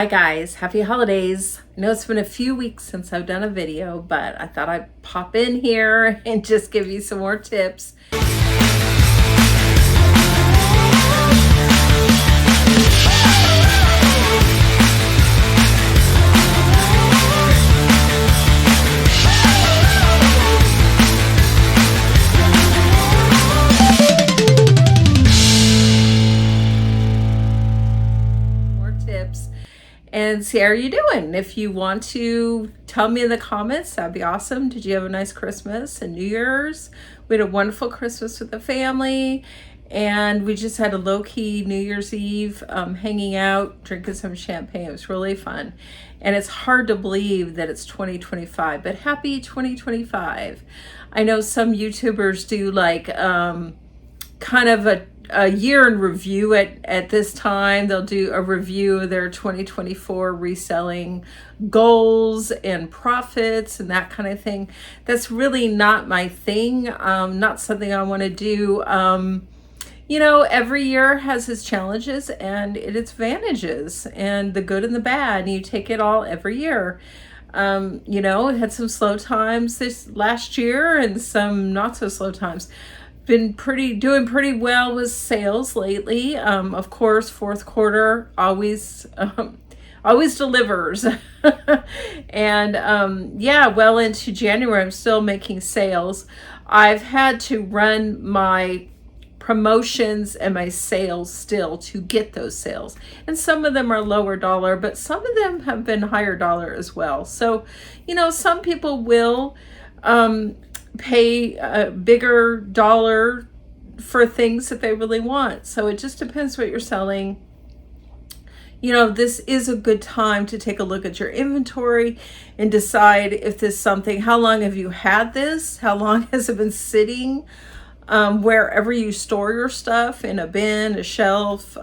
Hi guys, happy holidays. I know it's been a few weeks since I've done a video, but I thought I'd pop in here and just give you some more tips. And see how you're doing. If you want to tell me in the comments, that'd be awesome. Did you have a nice Christmas and New Year's? We had a wonderful Christmas with the family, and we just had a low-key New Year's Eve, hanging out, drinking some champagne. It was really fun. And it's hard to believe that it's 2025, but happy 2025. I know some YouTubers do like kind of a year in review at this time. They'll do a review of their 2024 reselling goals and profits and that kind of thing. That's really not my thing, not something I want to do. You know, every year has its challenges and its advantages, and the good and the bad, and you take it all every year. You know, it had some slow times this last year and some not so slow times. Been doing pretty well with sales lately. Of course, fourth quarter always delivers. And yeah, well into January, I'm still making sales. I've had to run my promotions and my sales still to get those sales, and some of them are lower dollar, but some of them have been higher dollar as well. So, you know, some people will pay a bigger dollar for things that they really want. So it just depends what you're selling. You know, this is a good time to take a look at your inventory and decide if this is something. How long have you had this? How long has it been sitting? Wherever you store your stuff, in a bin, a shelf,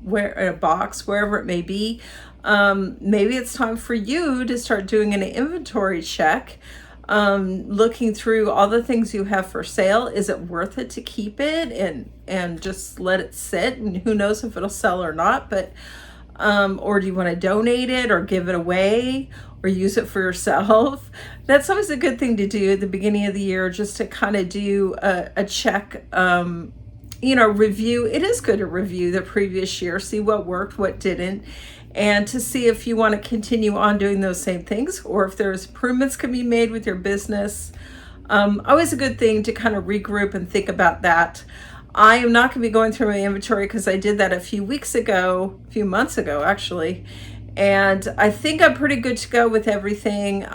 where in a box, wherever it may be. Maybe it's time for you to start doing an inventory check. Looking through all the things you have for sale. Is it worth it to keep it and just let it sit? And who knows if it'll sell or not, but or do you want to donate it or give it away or use it for yourself? That's always a good thing to do at the beginning of the year, just to kind of do a check, you know, review. It is good to review the previous year, see what worked, what didn't, and to see if you want to continue on doing those same things or if there's improvements can be made with your business. Always a good thing to kind of regroup and think about that. I am not going to be going through my inventory because I did that a few months ago actually, and I think I'm pretty good to go with everything.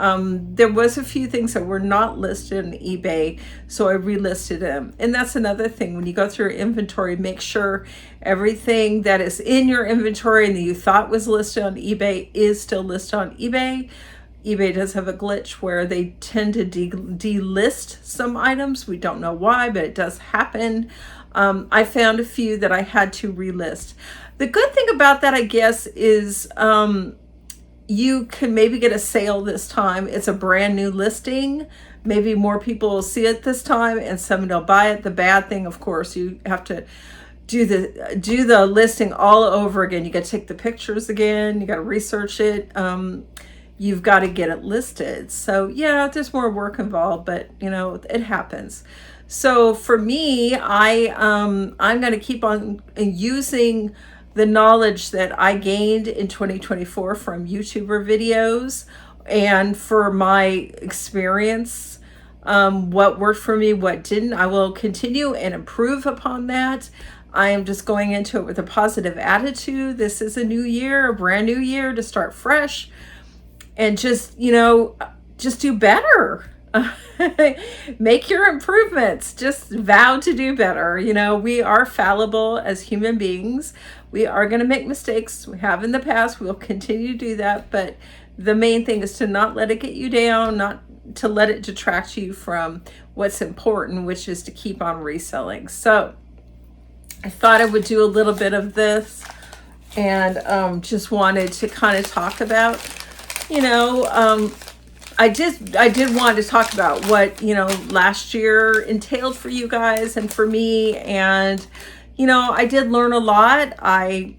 There was a few things that were not listed on eBay, so I relisted them. And that's another thing. When you go through your inventory, make sure everything that is in your inventory and that you thought was listed on eBay is still listed on eBay. eBay does have a glitch where they tend to delist some items. We don't know why, but it does happen. I found a few that I had to relist. The good thing about that, I guess, is you can maybe get a sale this time. It's a brand new listing. Maybe more people will see it this time and somebody will buy it. The bad thing, of course, you have to do the listing all over again. You got to take the pictures again. You got to research it. You've got to get it listed. So yeah, there's more work involved, but you know, it happens. So for me, I'm going to keep on using the knowledge that I gained in 2024 from YouTuber videos and for my experience, what worked for me, what didn't. I will continue and improve upon that. I am just going into it with a positive attitude. This is a new year, a brand new year to start fresh and just, you know, just do better. Make your improvements. Just vow to do better. You know, we are fallible as human beings. We are going to make mistakes. We have in the past. We'll continue to do that. But the main thing is to not let it get you down, not to let it detract you from what's important, which is to keep on reselling. So I thought I would do a little bit of this, and just wanted to kind of talk about, you know, I did want to talk about what, you know, last year entailed for you guys and for me. And, you know, I did learn a lot. I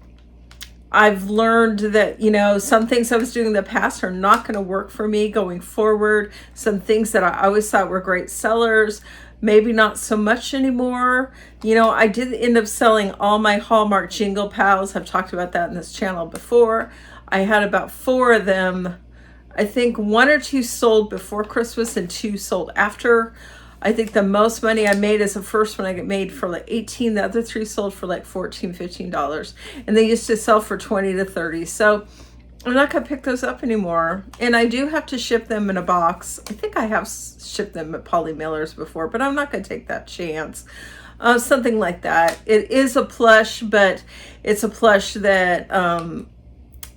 I've learned that, some things I was doing in the past are not going to work for me going forward. Some things that I always thought were great sellers, maybe not so much anymore. I did end up selling all my Hallmark Jingle Pals. I've talked about that in this channel before. I had about 4 of them. I think 1 or 2 sold before Christmas and 2 sold after. I think the most money I made is the first one I get made for like 18. The other 3 sold for like $14, $15. And they used to sell for 20 to 30. So I'm not going to pick those up anymore. And I do have to ship them in a box. I think I have shipped them at poly mailers before, but I'm not going to take that chance. Something like that. It is a plush, but it's a plush that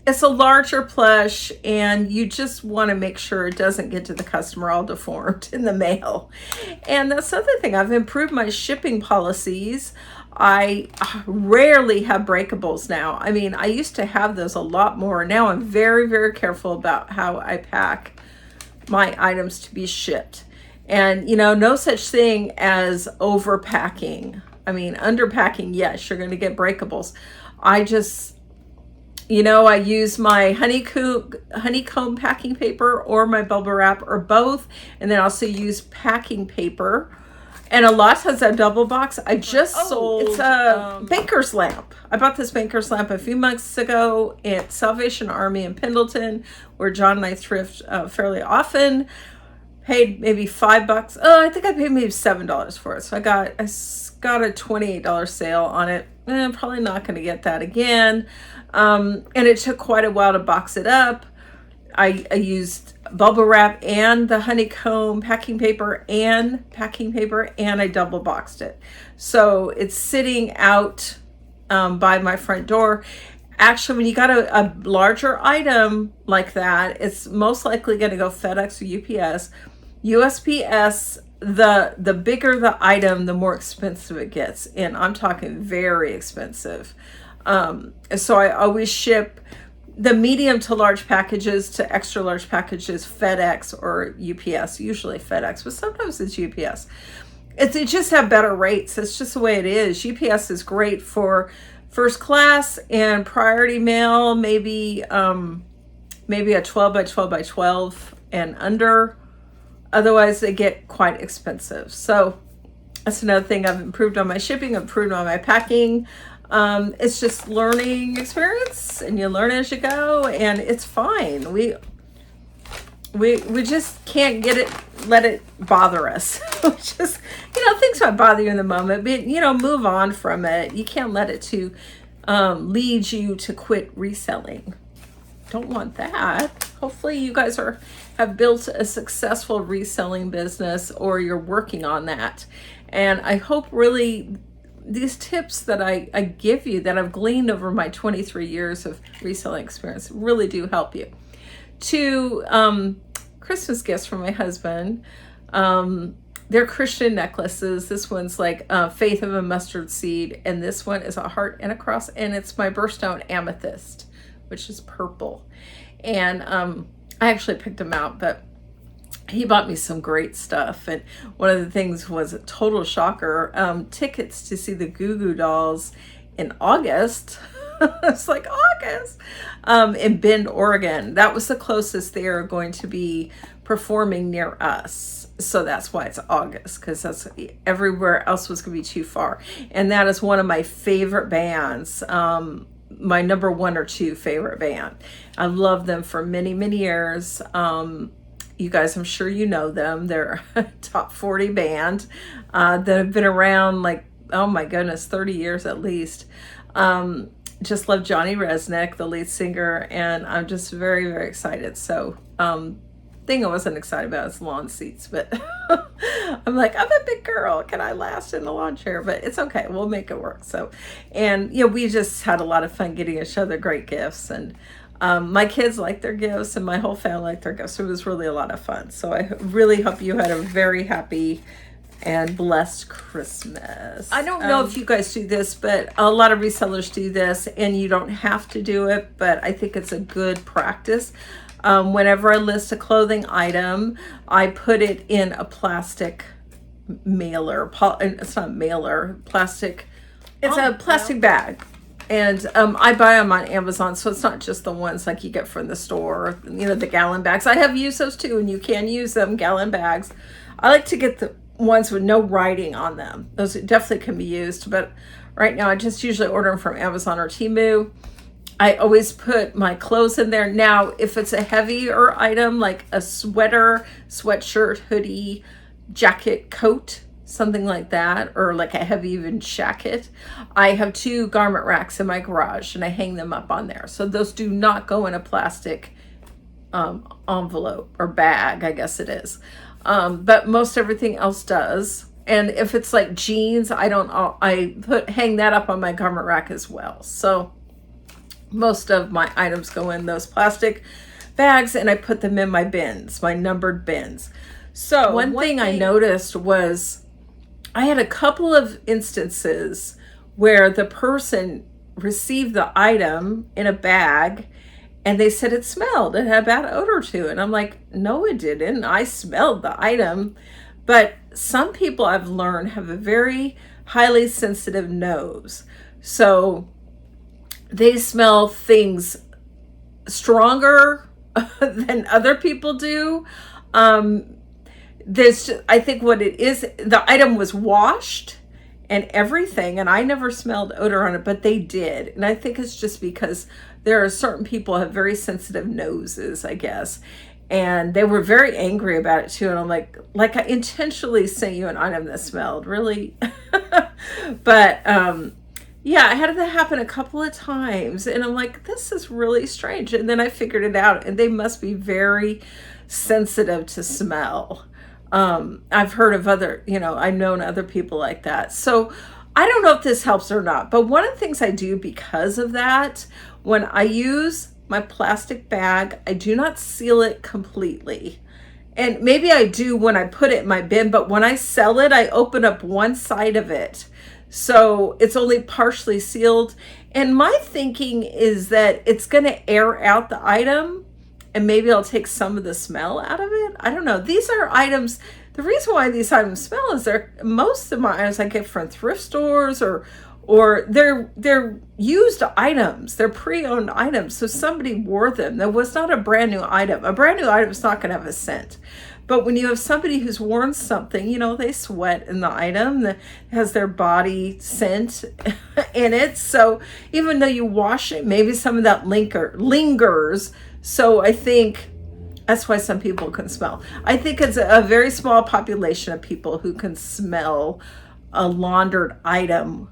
it's a larger plush, and you just want to make sure it doesn't get to the customer all deformed in the mail. And that's the other thing. I've improved my shipping policies. I rarely have breakables now. I mean, I used to have those a lot more. Now I'm very, very careful about how I pack my items to be shipped. And, no such thing as overpacking. I mean, underpacking, yes, you're going to get breakables. I use my honeycomb packing paper or my bubble wrap or both. And then I also use packing paper. And a lot of times I double box. I just sold, it's a banker's lamp. I bought this banker's lamp a few months ago at Salvation Army in Pendleton, where John and I thrift fairly often. Paid maybe $5. Oh, I think I paid maybe $7 for it. So I got a $28 sale on it. I'm probably not going to get that again. And it took quite a while to box it up. I used bubble wrap and the honeycomb packing paper, and I double boxed it. So it's sitting out by my front door. Actually, when you got a larger item like that, it's most likely going to go FedEx or UPS. USPS, the bigger the item, the more expensive it gets. And I'm talking very expensive. So I always ship the medium to large packages to extra large packages, FedEx or UPS, usually FedEx, but sometimes it's UPS. They just have better rates. It's just the way it is. UPS is great for first class and priority mail, maybe a 12 by 12 by 12 and under. Otherwise, they get quite expensive. So that's another thing. I've improved on my shipping, improved on my packing. It's just learning experience, and you learn as you go, and it's fine. We just can't let it bother us. Just, things might bother you in the moment, but move on from it. You can't let it to lead you to quit reselling. Don't want that. Hopefully you guys have built a successful reselling business, or you're working on that. And I hope really these tips that I give you, that I've gleaned over my 23 years of reselling experience, really do help you. 2 Christmas gifts from my husband. They're Christian necklaces. This one's like Faith of a Mustard Seed, and this one is a heart and a cross, and it's my birthstone amethyst, which is purple. And I actually picked them out, but he bought me some great stuff. And one of the things was a total shocker, tickets to see the Goo Goo Dolls in August. It's like August, in Bend, Oregon. That was the closest they are going to be performing near us. So that's why it's August, because that's everywhere else was going to be too far. And that is one of my favorite bands. My number 1 or 2 favorite band. I love them for many, many years. You guys, I'm sure you know them. They're a top 40 band that have been around like, oh my goodness, 30 years at least. Just love Johnny Resnick, the lead singer, and I'm just very, very excited. So thing I wasn't excited about is lawn seats, but I'm like, I'm a big girl. Can I last in the lawn chair? But it's okay. We'll make it work. So, and we just had a lot of fun getting each other great gifts, and my kids liked their gifts, and my whole family liked their gifts. So it was really a lot of fun. So I really hope you had a very happy and blessed Christmas. I don't know if you guys do this, but a lot of resellers do this, and you don't have to do it, but I think it's a good practice. Whenever I list a clothing item, I put it in a plastic mailer. It's not mailer, plastic. It's a plastic bag. And I buy them on Amazon, so it's not just the ones like you get from the store, the gallon bags. I have used those too, and you can use them, gallon bags. I like to get the ones with no writing on them. Those definitely can be used, but right now I just usually order them from Amazon or Temu. I always put my clothes in there. Now, if it's a heavier item like a sweater, sweatshirt, hoodie, jacket, coat, something like that, or like a heavy even jacket, I have 2 garment racks in my garage and I hang them up on there. So those do not go in a plastic envelope or bag, I guess it is. But most everything else does. And if it's like jeans, I hang that up on my garment rack as well. So most of my items go in those plastic bags, and I put them in my bins, my numbered bins. So one thing I noticed was I had a couple of instances where the person received the item in a bag and they said it smelled. It had a bad odor to it. And I'm like, no, it didn't. I smelled the item. But some people I've learned have a very highly sensitive nose. So they smell things stronger than other people do. I think what it is, the item was washed and everything, and I never smelled odor on it, but they did. And I think it's just because there are certain people who have very sensitive noses, I guess. And they were very angry about it too. And I'm like I intentionally sent you an item that smelled, really? But yeah, I had that happen a couple of times, and I'm like, this is really strange. And then I figured it out, and they must be very sensitive to smell. I've heard of I've known other people like that. So I don't know if this helps or not, but one of the things I do because of that, when I use my plastic bag, I do not seal it completely. And maybe I do when I put it in my bin, but when I sell it, I open up one side of it. So it's only partially sealed. And my thinking is that it's going to air out the item, and maybe I'll take some of the smell out of it. I don't know. These are items. The reason why these items smell is most of my items I get from thrift stores or they're used items. They're pre-owned items. So somebody wore them. That was not a brand new item. A brand new item is not going to have a scent. But when you have somebody who's worn something, they sweat in the item that has their body scent in it. So even though you wash it, maybe some of that lingers. So I think that's why some people can smell. I think it's a very small population of people who can smell a laundered item,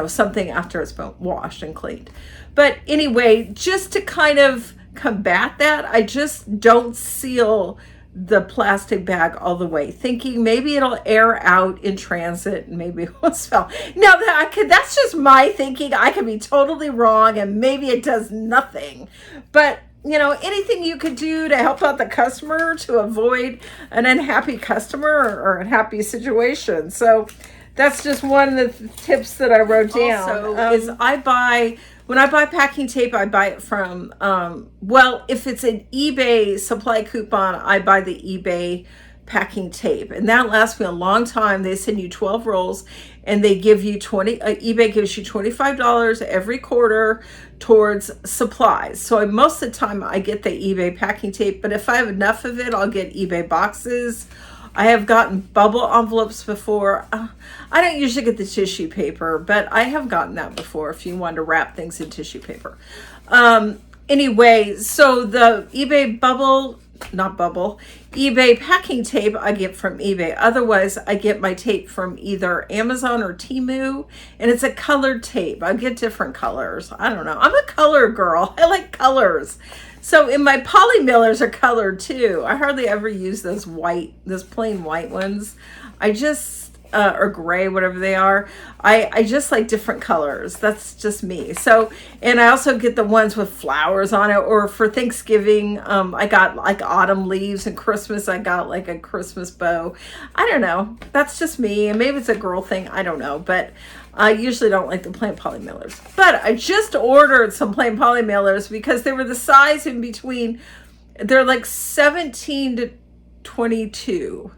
something after it's been washed and cleaned. But anyway, just to kind of combat that, I just don't seal the plastic bag all the way, thinking maybe it'll air out in transit and maybe it won't smell. Now that's just my thinking. I could be totally wrong, and maybe it does nothing. But anything you could do to help out the customer to avoid an unhappy customer or unhappy situation. So that's just one of the tips that I wrote down. Also, when I buy packing tape, I buy it from, if it's an eBay supply coupon, I buy the eBay packing tape, and that lasts me a long time. They send you 12 rolls, and they give you eBay gives you $25 every quarter towards supplies. So most of the time I get the eBay packing tape, but if I have enough of it, I'll get eBay boxes. I have gotten bubble envelopes before. I don't usually get the tissue paper, but I have gotten that before if you want to wrap things in tissue paper. Anyway, so the eBay packing tape I get from eBay. Otherwise, I get my tape from either Amazon or Temu, and it's a colored tape. I get different colors. I don't know. I'm a color girl. I like colors. So in my poly mailers are colored too. I hardly ever use those plain white ones. I just, or gray, whatever they are. I just like different colors. That's just me. So, and I also get the ones with flowers on it, or for Thanksgiving, I got like autumn leaves, and Christmas, I got like a Christmas bow. I don't know. That's just me. And maybe it's a girl thing. I don't know. But I usually don't like the plain poly mailers. But I just ordered some plain poly mailers because they were the size in between. They're like 17 to 22.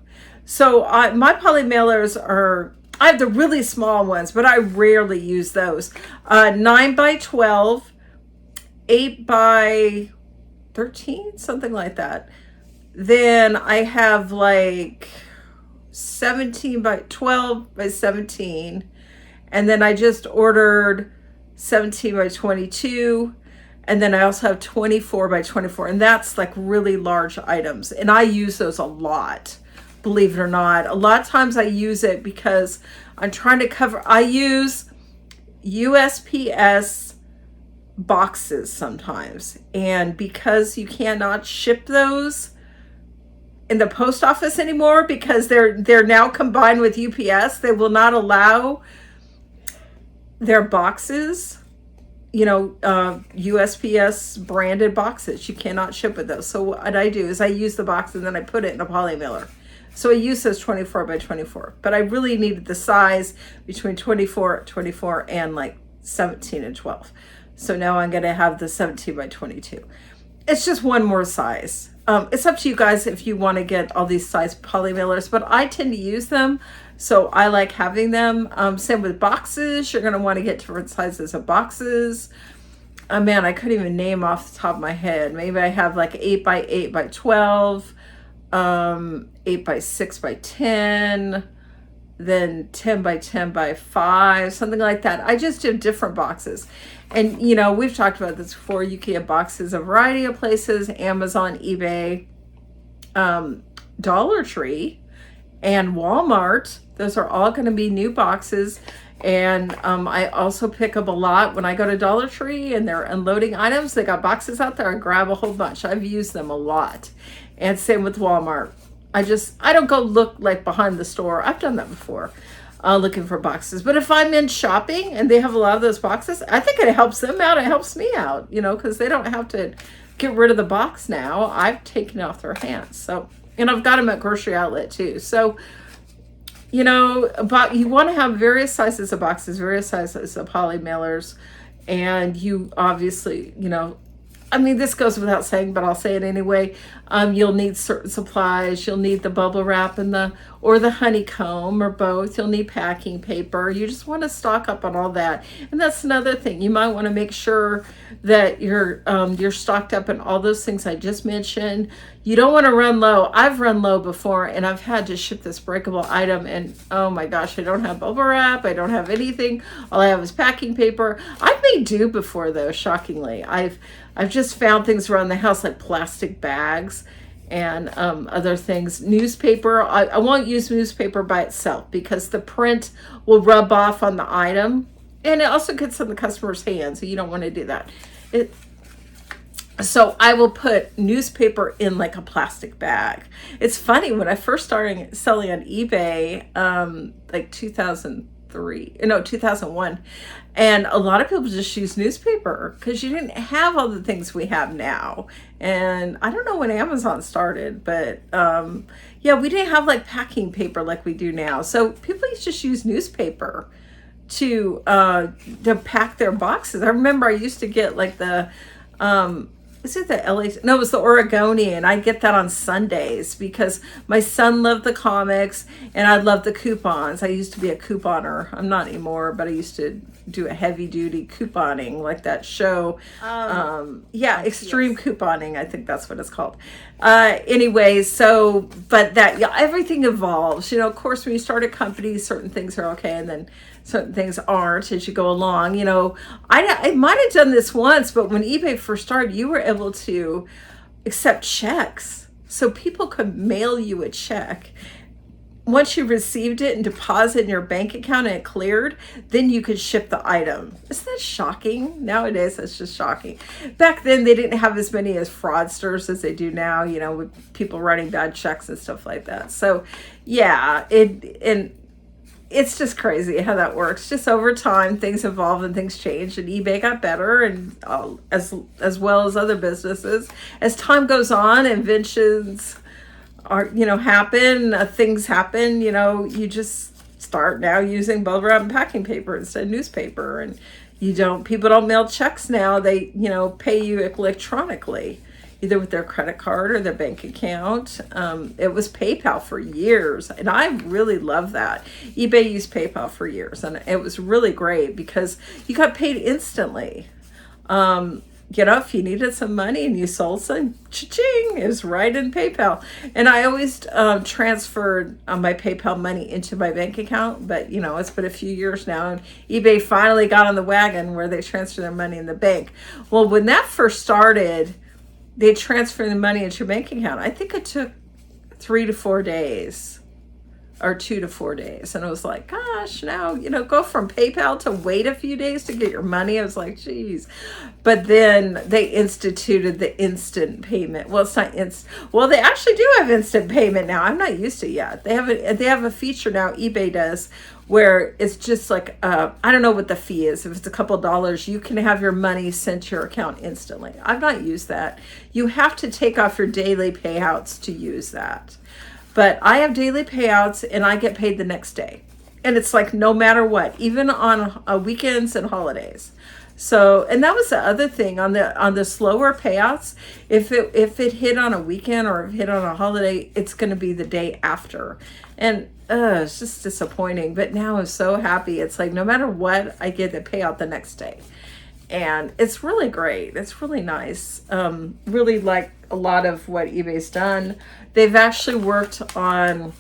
So my poly mailers are, I have the really small ones, but I rarely use those. 9 by 12, 8 by 13, something like that. Then I have like 17 by 12 by 17. And then I just ordered 17 by 22. And then I also have 24 by 24. And that's like really large items. And I use those a lot, believe it or not. A lot of times I use it because I'm trying to cover, I use USPS boxes sometimes. And because you cannot ship those in the post office anymore, because they're now combined with UPS, they will not allow their boxes, USPS branded boxes. You cannot ship with those. So what I do is I use the box and then I put it in a poly mailer. So I use those 24 by 24, but I really needed the size between 24 and like 17 and 12. So now I'm going to have the 17 by 22. It's just one more size. It's up to you guys if you want to get all these size poly mailers, but I tend to use them. So I like having them. Same with boxes. You're going to want to get different sizes of boxes. Man, I couldn't even name off the top of my head. Maybe I have like 8 by 8 by 12, 8 by 6 by 10, then 10 by 10 by 5, something like that. I just do different boxes. And, we've talked about this before. You can get boxes a variety of places: Amazon, eBay, Dollar Tree, and Walmart. Those are all going to be new boxes. And I also pick up a lot when I go to Dollar Tree and they're unloading items. They got boxes out there. I grab a whole bunch. I've used them a lot. And same with Walmart. I don't go look like behind the store. I've done that before, looking for boxes. But if I'm in shopping and they have a lot of those boxes, I think it helps them out. It helps me out, because they don't have to get rid of the box now. I've taken it off their hands. So, and I've got them at Grocery Outlet too. So, but you want to have various sizes of boxes, various sizes of poly mailers. And you obviously, this goes without saying, but I'll say it anyway. You'll need certain supplies. You'll need the bubble wrap or the honeycomb, or both. You'll need packing paper. You just want to stock up on all that. And that's another thing. You might want to make sure that you're stocked up in all those things I just mentioned. You don't want to run low. I've run low before, and I've had to ship this breakable item, and oh my gosh, I don't have bubble wrap. I don't have anything. All I have is packing paper. I've made do before, though, shockingly. I've just found things around the house like plastic bags and other things. Newspaper, I won't use newspaper by itself because the print will rub off on the item, and it also gets in the customer's hands, so you don't want to do that. So I will put newspaper in like a plastic bag. It's funny, when I first started selling on eBay, like 2001, and a lot of people just use newspaper because you didn't have all the things we have now. And I don't know when Amazon started, but we didn't have like packing paper like we do now. So people used to just use newspaper to pack their boxes. I remember I used to get like the is it the LA? No, it was the Oregonian. I get that on Sundays because my son loved the comics and I loved the coupons. I used to be a couponer. I'm not anymore, but I used to do a heavy duty couponing, like that show. Extreme couponing. I think that's what it's called. Anyways, but everything evolves. Of course, when you start a company, certain things are okay, and then certain things aren't as you go along. I might have done this once, but when eBay first started, you were able to accept checks. So people could mail you a check. Once you received it and deposit in your bank account and it cleared, then you could ship the item. Isn't that shocking? Nowadays, that's just shocking. Back then, they didn't have as many as fraudsters as they do now, with people writing bad checks and stuff like that. So, yeah, it's just crazy how that works. Just over time, things evolve and things change, and eBay got better, and as well as other businesses. As time goes on, inventions happen, things happen. You just start now using bubble wrap and packing paper instead of newspaper, and people don't mail checks now. They pay you electronically. either with their credit card or their bank account. It was PayPal for years, and I really love that. eBay used PayPal for years, and it was really great because you got paid instantly. If you needed some money and you sold some, cha-ching, it was right in PayPal. And I always transferred my PayPal money into my bank account, but it's been a few years now, and eBay finally got on the wagon where they transfer their money in the bank. Well, when that first started, they transferred the money into your bank account. I think it took 3 to 4 days. Or 2 to 4 days. And I was like, gosh, now, go from PayPal to wait a few days to get your money. I was like, geez. But then they instituted the instant payment. Well, it's not instant. Well, they actually do have instant payment now. I'm not used to it yet. They have a feature now, eBay does, where it's just like, I don't know what the fee is. If it's a couple dollars, you can have your money sent to your account instantly. I've not used that. You have to take off your daily payouts to use that. But I have daily payouts and I get paid the next day. And it's like no matter what, even on weekends and holidays. So, and that was the other thing on the slower payouts. If it hit on a weekend or if it hit on a holiday, it's going to be the day after. And it's just disappointing. But now I'm so happy. It's like no matter what, I get the payout the next day. And it's really great. It's really nice. Really like a lot of what eBay's done. They've actually worked on,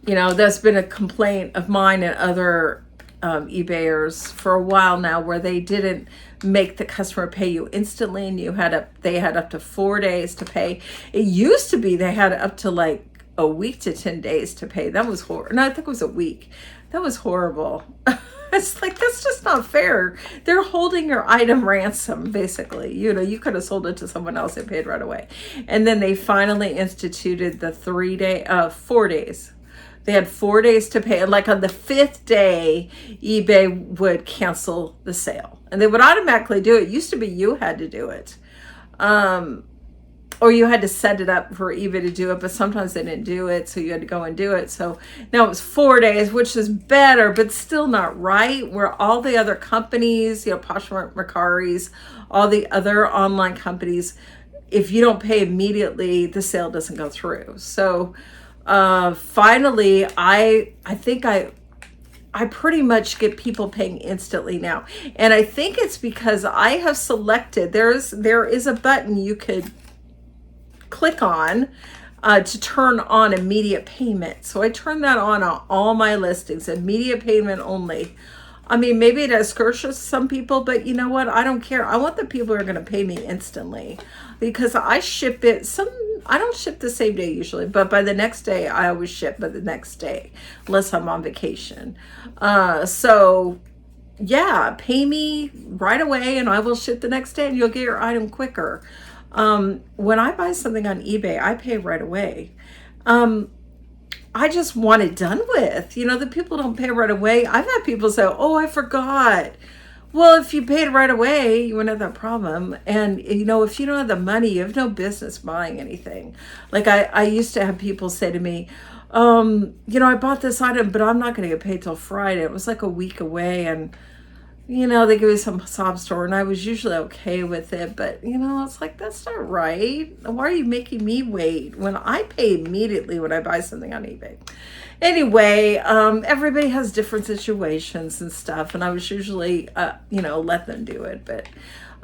that's been a complaint of mine and other eBayers for a while now, where they didn't make the customer pay you instantly, and they had up to 4 days to pay. It used to be they had up to like a week to 10 days to pay. That was horrible. No, I think it was a week. That was horrible. It's like, that's just not fair. They're holding your item ransom, basically. You could have sold it to someone else and paid right away. And then they finally instituted the 4 days. They had 4 days to pay. And like on the 5th day, eBay would cancel the sale. And they would automatically do it. It used to be you had to do it. Or you had to set it up for eBay to do it, but sometimes they didn't do it, so you had to go and do it. So now it was 4 days, which is better, but still not right. Where all the other companies, Poshmark, Mercari's, all the other online companies, if you don't pay immediately, the sale doesn't go through. So finally, I think I pretty much get people paying instantly now. And I think it's because I have selected, there is a button you could click on to turn on immediate payment. So I turn that on all my listings, immediate payment only. I mean, maybe it discourages some people, but you know what? I don't care. I want the people who are going to pay me instantly, because I ship it. I don't ship the same day usually, but by the next day, I always ship by the next day, unless I'm on vacation. So yeah, pay me right away and I will ship the next day and you'll get your item quicker. When I buy something on eBay, I pay right away. I just want it done with. The people don't pay right away. I've had people say, oh, I forgot. Well, if you paid right away, you wouldn't have that problem. And, if you don't have the money, you have no business buying anything. Like I used to have people say to me, I bought this item, but I'm not going to get paid till Friday. It was like a week away, and they give me some sob story, and I was usually okay with it, but it's like, that's not right. Why are you making me wait when I pay immediately when I buy something on eBay? Anyway, everybody has different situations and stuff, and I was usually, let them do it. But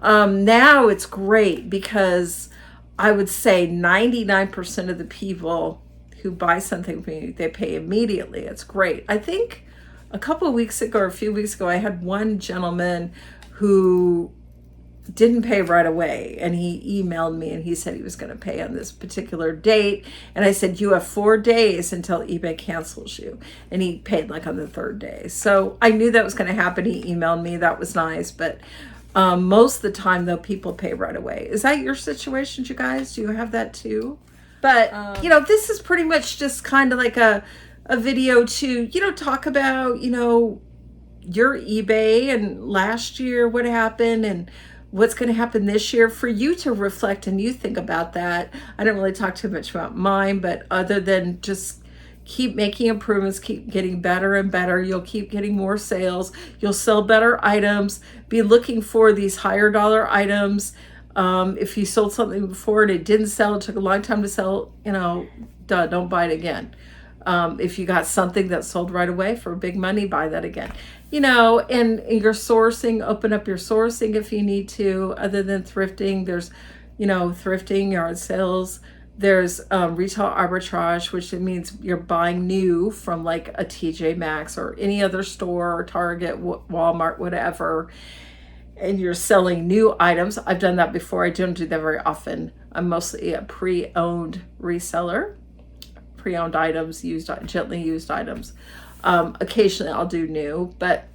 now it's great, because I would say 99% of the people who buy something from me, they pay immediately. It's great. I think a couple of weeks ago or a few weeks ago, I had one gentleman who didn't pay right away, and he emailed me and he said he was going to pay on this particular date, and I said, you have 4 days until eBay cancels you, and he paid like on the 3rd day. So I knew that was going to happen. He emailed me. That was nice. But most of the time, though, people pay right away. Is that your situation, you guys? Do you have that too? But this is pretty much just kind of like a video to, talk about, your eBay and last year, what happened and what's going to happen this year, for you to reflect and you think about that. I don't really talk too much about mine, but other than just keep making improvements, keep getting better and better. You'll keep getting more sales. You'll sell better items, be looking for these higher dollar items. If you sold something before and it didn't sell, it took a long time to sell, don't buy it again. If you got something that sold right away for big money, buy that again. And your sourcing, open up your sourcing if you need to. Other than thrifting, there's, thrifting, yard sales. There's retail arbitrage, which means you're buying new from like a TJ Maxx or any other store, or Target, Walmart, whatever, and you're selling new items. I've done that before. I don't do that very often. I'm mostly a pre-owned reseller. Pre-owned items, gently used items. Occasionally I'll do new, but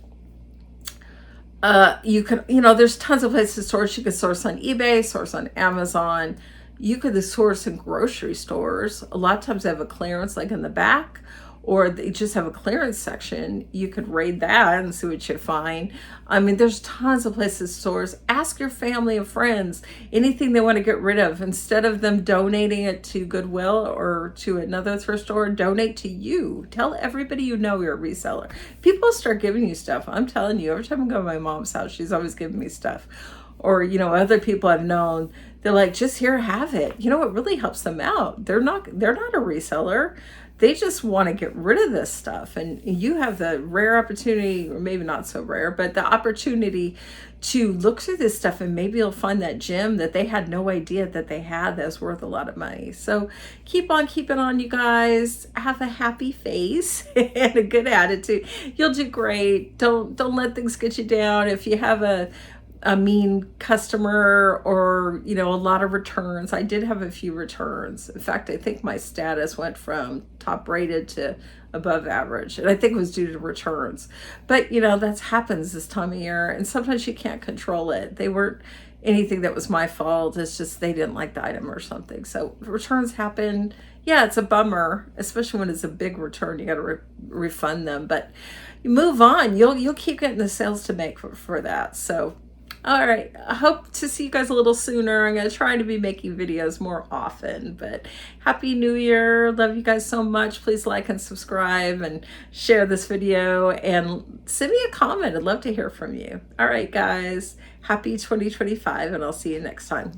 you can, there's tons of places to source. You can source on eBay, source on Amazon. You could source in grocery stores. A lot of times they have a clearance like in the back, or they just have a clearance section. You could raid that and see what you find. I mean, there's tons of places to source. Ask your family and friends anything they want to get rid of. Instead of them donating it to Goodwill or to another thrift store, donate to you. Tell everybody you're a reseller. People start giving you stuff. I'm telling you, every time I go to my mom's house, she's always giving me stuff. Or, other people I've known, they're like, just here, have it. It really helps them out. They're not a reseller. They just want to get rid of this stuff. And you have the rare opportunity, or maybe not so rare, but the opportunity to look through this stuff, and maybe you'll find that gem that they had no idea that they had that's worth a lot of money. So keep on keeping on, you guys. Have a happy face and a good attitude. You'll do great. Don't let things get you down. If you have a mean customer, or a lot of returns. I did have a few returns. In fact, I think my status went from top rated to above average, and I think it was due to returns. But that happens this time of year, and sometimes you can't control it. They weren't anything that was my fault. It's just they didn't like the item or something. So returns happen. Yeah, it's a bummer, especially when it's a big return. You got to refund them, but you move on. You'll keep getting the sales to make for that. So all right, I hope to see you guys a little sooner. I'm going to try to be making videos more often, but Happy New Year. Love you guys so much. Please like and subscribe and share this video, and send me a comment. I'd love to hear from you. All right, guys, happy 2025, and I'll see you next time.